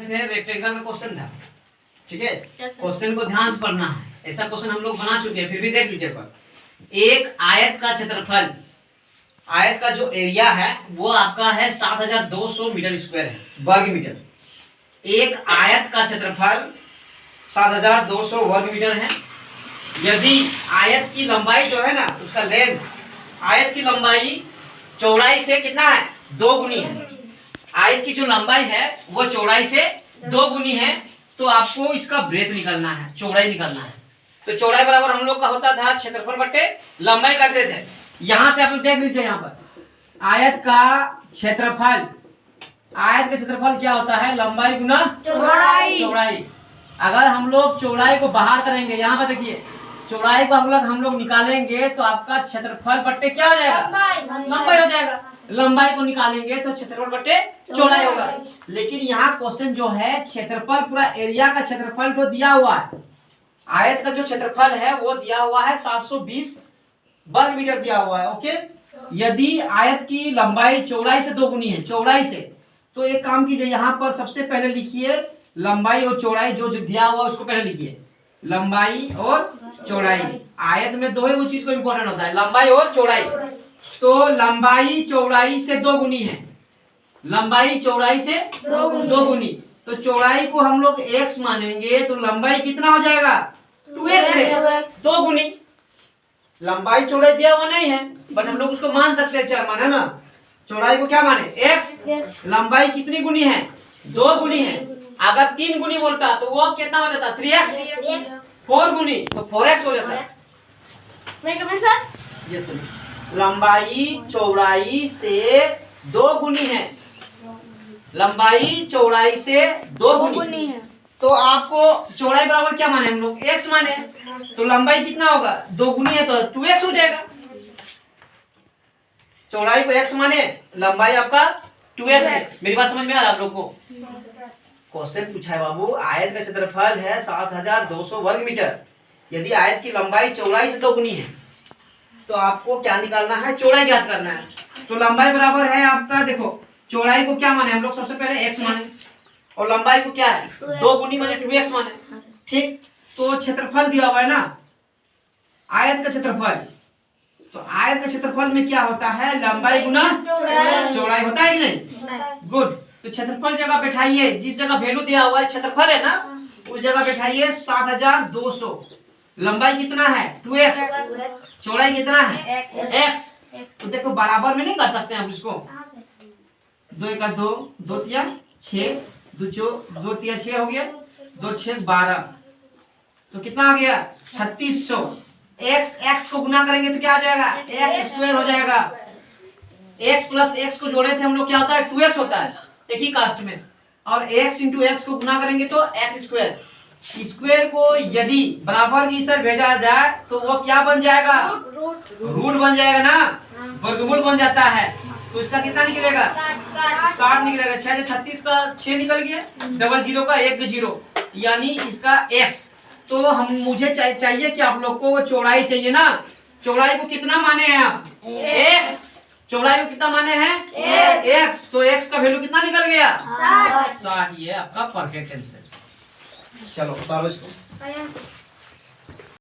थे रेक्टेंगल का क्वेश्चन था, ठीक है। क्वेश्चन को ध्यान से पढ़ना है, ऐसा क्वेश्चन हम लोग बना चुके हैं, फिर भी देख लीजिए पर। एक आयत का क्षेत्रफल, आयत का जो एरिया है वो आपका है 7200 मीटर स्क्वायर है, वर्ग मीटर। एक आयत का क्षेत्रफल 7200 वर्ग मीटर है। यदि आयत की लंबाई जो है ना, उसका लेंथ, आयत की लंबाई चौड़ाई से कितना है, 2 गुनी है। आयत की जो लंबाई है वो चौड़ाई से 2 गुनी है, तो आपको इसका ब्रेथ निकालना है, चौड़ाई निकालना है। तो चौड़ाई बराबर हम लोग का होता था क्षेत्रफल बट्टे लंबाई करते थे। यहां से आप लोग देख लीजिए, यहाँ पर आयत का क्षेत्रफल, आयत का क्षेत्रफल क्या होता है, लंबाई गुना चौड़ाई। अगर हम लोग चौड़ाई को बाहर करेंगे, यहाँ पर देखिए चौड़ाई को हम लोग निकालेंगे तो आपका क्षेत्रफल बट्टे क्या हो जाएगा, लंबाई हो जाएगा। लंबाई को निकालेंगे तो क्षेत्रफल बट्टे चौड़ाई होगा। लेकिन यहाँ क्वेश्चन जो है क्षेत्रफल, पूरा एरिया का क्षेत्रफल जो दिया हुआ है, आयत का जो क्षेत्रफल है वो दिया हुआ है 720 वर्ग मीटर दिया हुआ है, ओके। यदि आयत की लंबाई चौड़ाई से 2 गुनी है, चौड़ाई से, तो एक काम कीजिए, यहाँ पर सबसे पहले लिखिए लंबाई और चौड़ाई, जो दिया हुआ उसको पहले लिखिए, लंबाई और चौड़ाई। आयत में दो ही वो चीज को इंपॉर्टेंट होता है, लंबाई और चौड़ाई। तो लंबाई चौड़ाई से 2 गुनी है, लंबाई चौड़ाई से 2 गुनी, तो चौड़ाई को हम लोग x मानेंगे तो लंबाई कितना हो जाएगा, 2x है, 2 गुनी। लंबाई चौड़ाई दिया हुआ नहीं है, बट हम लोग उसको मान सकते हैं, चर मान है ना। चौड़ाई को क्या माने, x। लंबाई कितनी गुनी है, 2 गुनी है। अगर 3 गुनी बोलता तो वो कितना हो जाता, 3x। 4 गुनी तो 4x हो जाता है। यस, लंबाई चौड़ाई से 2 गुनी है, लंबाई चौड़ाई से 2 गुनी है। तो आपको चौड़ाई बराबर क्या माने हम लोग, x माने, तो लंबाई कितना होगा, 2 गुनी है तो 2x हो जाएगा। चौड़ाई को x माने, लंबाई आपका 2x है। मेरी बात समझ में आ रहा है आप लोग को। क्वेश्चन पूछा है बाबू, आयत का क्षेत्रफल है 7200 वर्ग मीटर। यदि आयत की लंबाई चौड़ाई से 2 गुनी है तो आपको क्या निकालना है, चौड़ाई ज्ञात करना है। तो लंबाई बराबर है आपका, देखो चौड़ाई को क्या माने हम लोग, सबसे पहले x माने, और लंबाई को क्या है, 2 गुनी माने 2x माने, ठीक। तो क्षेत्रफल दिया हुआ है ना, आयत का क्षेत्रफल, तो आयत का क्षेत्रफल में क्या होता है, लंबाई गुना चौड़ाई होता है कि नहीं, गुड। तो क्षेत्रफल जगह बैठाइए, जिस जगह वैल्यू दिया हुआ है क्षेत्रफल है ना, उस जगह बैठाइए 7200। लंबाई कितना है, 2x, चौड़ाई कितना है, x। तो देखो बराबर में नहीं कर सकते हम इसको, 2 का 2, 2 तिया 6, 2 तिया 6 हो गया, 2 6 12, तो कितना आ गया 3600। x को गुना करेंगे तो क्या आ जाएगा, x स्क्वायर हो जाएगा। x प्लस x को जोड़े थे हम लोग, क्या होता है, 2x होता है एक ही कास्ट में, और x इंटू x को गुना करेंगे तो x स्क्वायर। स्क्वायर को यदि बराबर की सर भेजा जाए तो वो क्या बन जाएगा, रूट बन जाएगा ना, वर्गमूल बन जाता है। तो इसका कितना निकलेगा, 60 निकलेगा। 6 36 का 6 निकल गया, डबल 0 का 1 0, यानी इसका x। तो हम मुझे चाहिए कि आप लोग को चौड़ाई चाहिए ना, चौड़ाई को कितना माने हैं आप, x। चौड़ाई को कितना माने हैं, x। तो x का वैल्यू कितना निकल गया, 60। ये आपका परफेक्ट आंसर। चलो उतारो इसको।